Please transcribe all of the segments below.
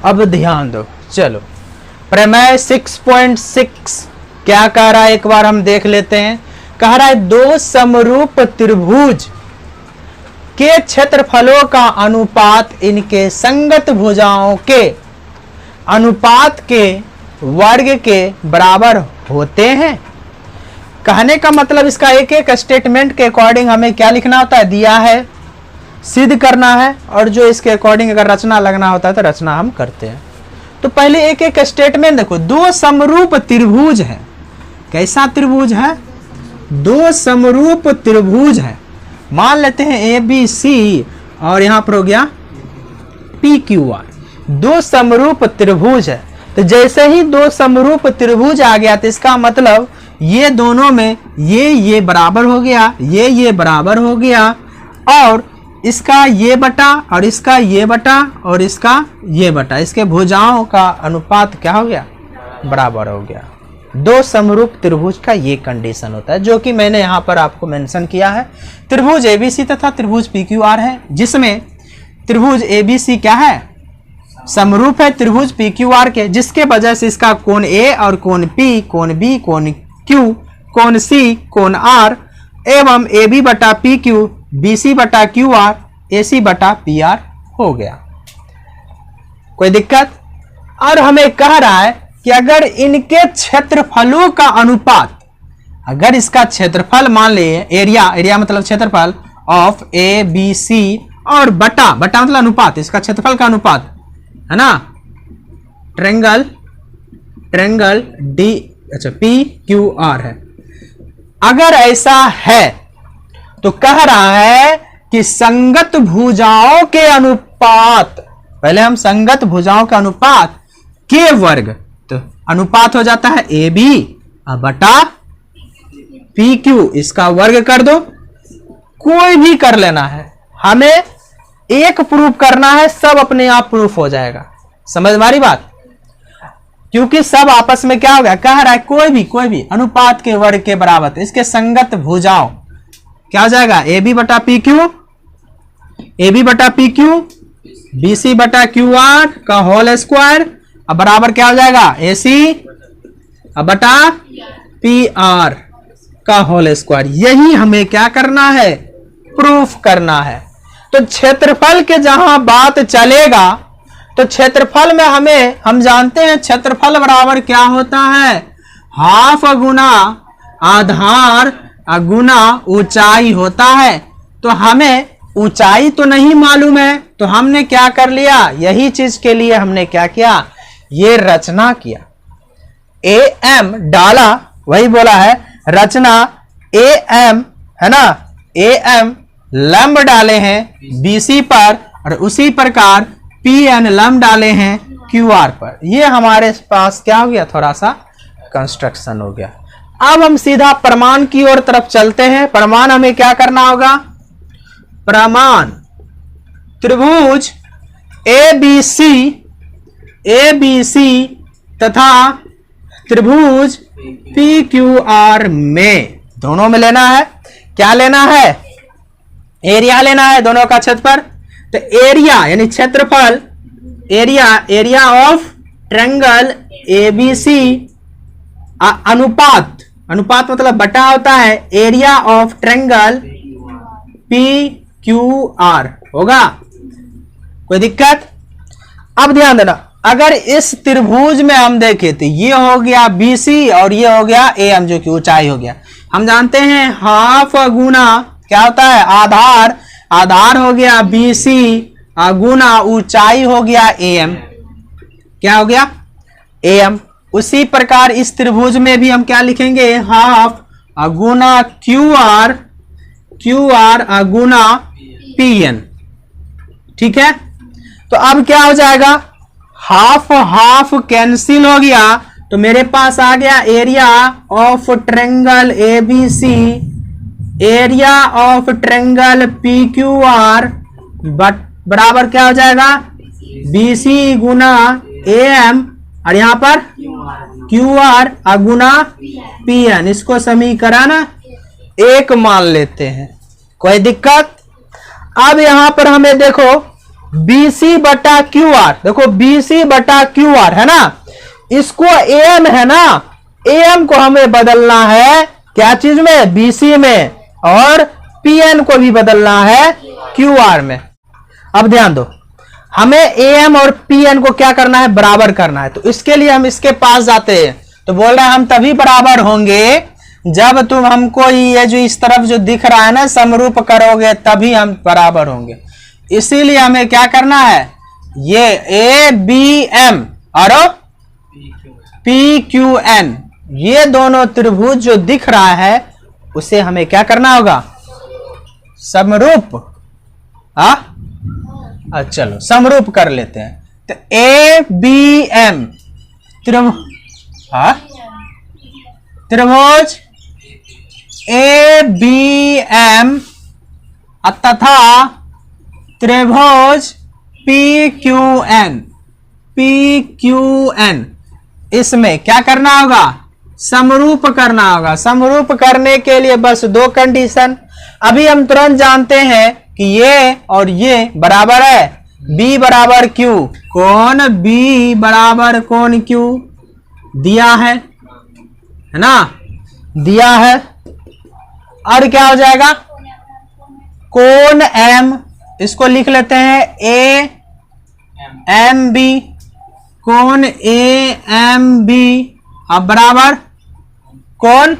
अब ध्यान दो, चलो प्रमेय 6.6 क्या कह रहा है, एक बार हम देख लेते हैं। कह रहा है दो समरूप त्रिभुज के क्षेत्रफलों का अनुपात इनके संगत भुजाओं के अनुपात के वर्ग के बराबर होते हैं। कहने का मतलब इसका एक एक स्टेटमेंट के अकॉर्डिंग हमें क्या लिखना होता है, दिया है, सिद्ध करना है, और जो इसके अकॉर्डिंग अगर रचना लगना होता है तो रचना हम करते हैं। तो पहले एक एक स्टेटमेंट देखो। दो समरूप त्रिभुज है, कैसा त्रिभुज है, दो समरूप त्रिभुज है। मान लेते हैं ए बी सी और यहां पर हो गया पी क्यू आर, दो समरूप त्रिभुज है। तो जैसे ही दो समरूप त्रिभुज आ गया तो इसका मतलब ये दोनों में ये बराबर हो गया, ये बराबर हो गया, और इसका ये बटा और इसका ये बटा और इसका ये बटा, इसके भुजाओं का अनुपात क्या हो गया, बराबर हो गया। दो समरूप त्रिभुज का ये कंडीशन होता है, जो कि मैंने यहाँ पर आपको मेंशन किया है। त्रिभुज एबीसी तथा त्रिभुज पीक्यूआर है, जिसमें त्रिभुज एबीसी क्या है, समरूप है त्रिभुज पीक्यूआर के, जिसके वजह से इसका कोण ए और कोण पी, कोण बी, कोण क्यू, कोण सी, कोण आर एवं ए बी बटा पी क्यू, बी सी बटा क्यू आर, ए सी बटा पी आर हो गया। कोई दिक्कत? और हमें कह रहा है कि अगर इनके क्षेत्रफलों का अनुपात, अगर इसका क्षेत्रफल मान लिए एरिया मतलब क्षेत्रफल ऑफ ए बी सी और बटा मतलब अनुपात, इसका क्षेत्रफल का अनुपात है ना, ट्रेंगल डी, अच्छा पी क्यू आर है। अगर ऐसा है तो कह रहा है कि संगत भुजाओं के अनुपात, पहले हम संगत भुजाओं के अनुपात के वर्ग, तो अनुपात हो जाता है ए बी बटा पी क्यू, इसका वर्ग कर दो, कोई भी कर लेना है, हमें एक प्रूफ करना है, सब अपने आप प्रूफ हो जाएगा। समझ मारी बात? क्योंकि सब आपस में क्या हो गया, कह रहा है कोई भी अनुपात के वर्ग के बराबर, तो इसके संगत भुजाओं क्या हो जाएगा, ए बी बटा पी क्यू, बी सी बटा क्यू आर का होल स्क्वायर, अब बराबर क्या हो जाएगा, ए सी बटा पी आर का होल स्क्वायर। यही हमें क्या करना है, प्रूफ करना है। तो क्षेत्रफल के जहां बात चलेगा तो क्षेत्रफल में हम जानते हैं क्षेत्रफल बराबर क्या होता है, हाफ गुना आधार गुना ऊंचाई होता है। तो हमें ऊंचाई तो नहीं मालूम है, तो हमने क्या कर लिया, यही चीज के लिए हमने क्या किया, ये रचना किया, ए एम डाला, वही बोला है रचना ए एम है ना, ए एम लंब डाले हैं बीसी पर, और उसी प्रकार पी एन लंब डाले हैं क्यू आर पर। ये हमारे पास क्या हो गया, थोड़ा सा कंस्ट्रक्शन हो गया। अब हम सीधा प्रमाण की ओर तरफ चलते हैं। प्रमाण हमें क्या करना होगा, प्रमाण त्रिभुज ए बी सी तथा त्रिभुज पी क्यू आर में, दोनों में लेना है, क्या लेना है, एरिया लेना है, दोनों का क्षेत्रफल। तो एरिया यानी क्षेत्रफल, एरिया ऑफ ट्रायंगल एबीसी, अनुपात मतलब बटा होता है area of triangle P Q R होगा। कोई दिक्कत? अब ध्यान देना, अगर इस त्रिभुज में हम देखें तो ये हो गया बीसी और ये हो गया एम, जो कि ऊंचाई हो गया। हम जानते हैं हाफ गुना क्या होता है, आधार हो गया बीसी गुना ऊंचाई हो गया एम, क्या हो गया, एम। उसी प्रकार इस त्रिभुज में भी हम क्या लिखेंगे, हाफ गुना क्यू आर गुना पी एन। ठीक है, तो अब क्या हो जाएगा, हाफ कैंसिल हो गया, तो मेरे पास आ गया area of triangle ABC, area of triangle P Q R बराबर क्या हो जाएगा, बीसी गुना ए एम, और यहां पर क्यू आर गुना पी एन। इसको समीकरण एक मान लेते हैं, कोई दिक्कत? अब यहां पर हमें देखो BC बटा क्यू आर, देखो BC बटा क्यू आर है ना, इसको AM है ना, AM को हमें बदलना है क्या चीज में, BC में, और PN को भी बदलना है QR में। अब ध्यान दो, हमें AM और PN को क्या करना है, बराबर करना है। तो इसके लिए हम इसके पास जाते हैं, तो बोल रहे हैं हम तभी बराबर होंगे जब तुम हमको ये जो इस तरफ जो दिख रहा है ना समरूप करोगे, तभी हम बराबर होंगे। इसीलिए हमें क्या करना है, ये ABM और PQN ये दोनों त्रिभुज जो दिख रहा है उसे हमें क्या करना होगा, समरूप। चलो समरूप कर लेते हैं। तो ABM त्रिभुज ABM तथा त्रिभुज PQN इसमें क्या करना होगा, समरूप करना होगा। समरूप करने के लिए बस दो कंडीशन, अभी हम तुरंत जानते हैं कि ये और ये बराबर है, B बराबर Q, कौन B बराबर कौन Q दिया है ना, दिया है। और क्या हो जाएगा, कोण M, इसको लिख लेते हैं AMB, कोण AMB अब बराबर कौन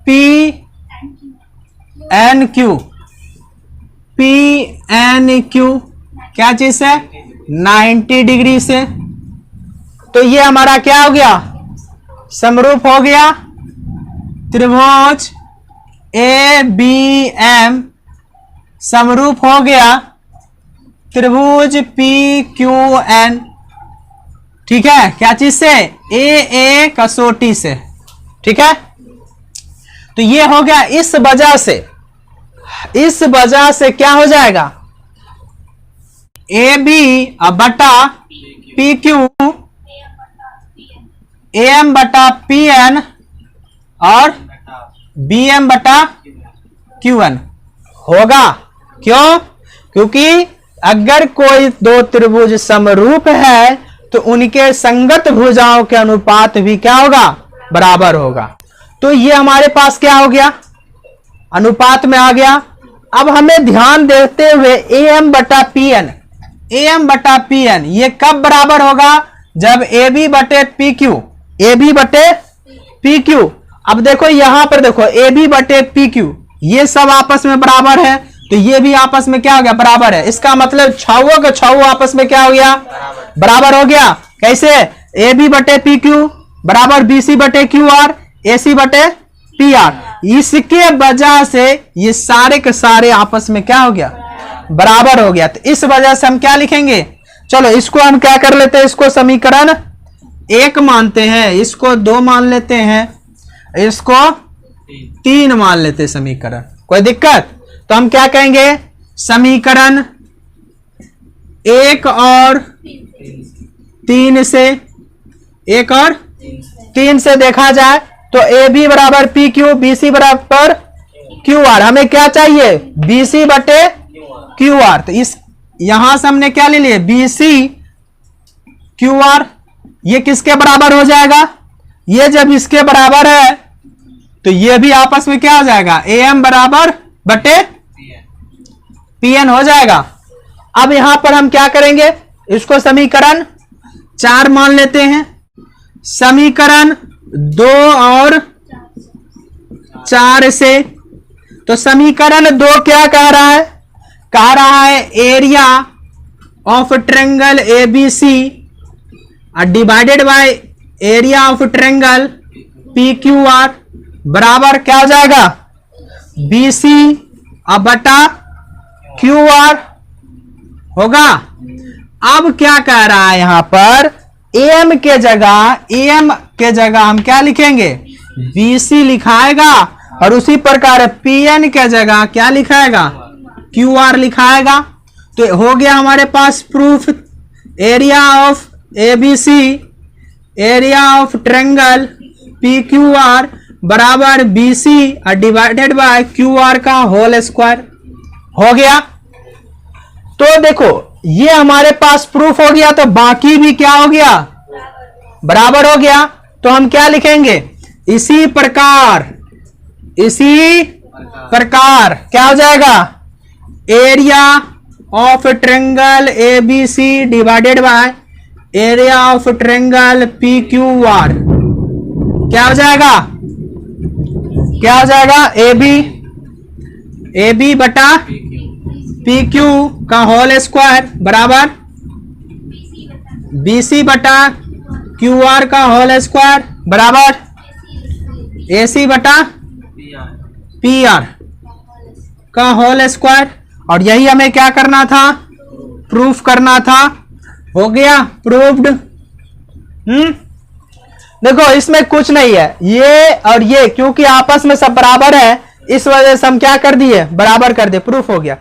PNQ क्या चीज है, 90 डिग्री से। तो ये हमारा क्या हो गया, समरूप हो गया। त्रिभुज ABM समरूप हो गया त्रिभुज PQN, ठीक है, क्या चीज से, AA कसौटी से, ठीक है। तो ये हो गया, इस वजह से क्या हो जाएगा, AB बटा PQ, AM बटा PN और BM बटा QN होगा। क्यों, क्योंकि अगर कोई दो त्रिभुज समरूप है तो उनके संगत भुजाओं के अनुपात भी क्या होगा, बराबर होगा। तो ये हमारे पास क्या हो गया, अनुपात में आ गया। अब हमें ध्यान देते हुए AM बटा PN ये कब बराबर होगा, जब AB बटे PQ। अब देखो यहां पर देखो AB बटे PQ ये सब आपस में बराबर है, तो ये भी आपस में क्या हो गया, बराबर है। इसका मतलब छाओ का छाओ आपस में क्या हो गया, बराबर हो गया। कैसे, AB बटे PQ बराबर BC बटे QR, AC बटे PR। इसके वजह से ये सारे के सारे आपस में क्या हो गया, बराबर हो गया। तो इस वजह से हम क्या लिखेंगे, चलो इसको हम क्या कर लेते हैं, इसको समीकरण 1 मानते हैं, इसको 2 मान लेते हैं, इसको 3 मान लेते हैं समीकरण, कोई दिक्कत। तो हम क्या कहेंगे, समीकरण 1 और 3 से, 1 और 3 से देखा जाए तो AB बराबर PQ, BC बराबर QR। हमें क्या चाहिए, BC बटे QR। तो इस यहां से हमने क्या ले लिए, BC QR। ये किसके बराबर हो जाएगा, ये जब इसके बराबर है तो ये भी आपस में क्या हो जाएगा, AM बराबर बटे PN हो जाएगा। अब यहां पर हम क्या करेंगे, इसको समीकरण 4 मान लेते हैं। समीकरण 2 और 4 से, तो समीकरण 2 क्या कह रहा है area of triangle ABC divided by area of triangle PQR बराबर क्या हो जाएगा, BC बटा QR होगा। अब क्या कह रहा है यहां पर, AM के जगह हम क्या लिखेंगे, BC लिखाएगा, और उसी प्रकार PN के जगह क्या लिखाएगा, QR लिखाएगा। तो हो गया हमारे पास proof, area of ABC area of triangle PQR बराबर BC डिवाइडेड बाय QR का होल स्क्वायर हो गया। तो देखो ये हमारे पास प्रूफ हो गया, तो बाकी भी क्या हो गया, बराबर हो गया। तो हम क्या लिखेंगे, इसी प्रकार क्या हो जाएगा, area of triangle ABC divided by area of triangle PQR क्या हो जाएगा, AB बटा PQ का होल स्क्वायर बराबर BC बटा QR का होल स्क्वायर बराबर AC बटा PR का होल स्क्वायर। और यही हमें क्या करना था, प्रूफ करना था। हो गया प्रूव्ड। देखो इसमें कुछ नहीं है, ये और ये क्योंकि आपस में सब बराबर है, इस वजह से हम क्या कर दिए, बराबर कर दिए, प्रूफ हो गया।